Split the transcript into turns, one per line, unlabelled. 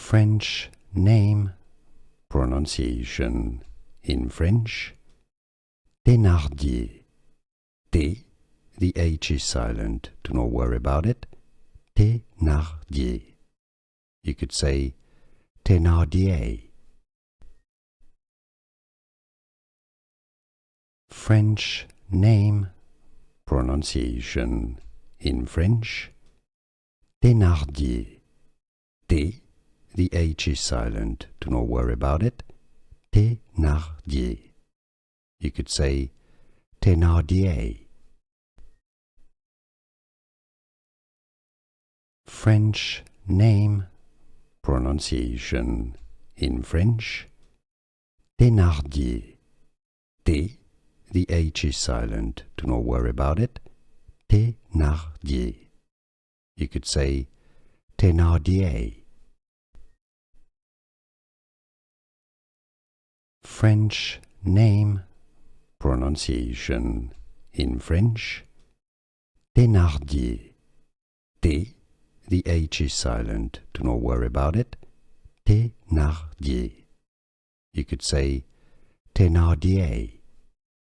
French name pronunciation in French. Thénardier. T, the H is silent, do not worry about it. Thénardier. You could say Thénardier. French name pronunciation in French. Thénardier. T, the H is silent, do not worry about it. Thénardier. You could say Thénardier. French name pronunciation in French. Thénardier. T, the H is silent, do not worry about it. Thénardier. You could say Thénardier. French name pronunciation in French. Thénardier. T, the H is silent, do not worry about it. Thénardier. You could say Thénardier.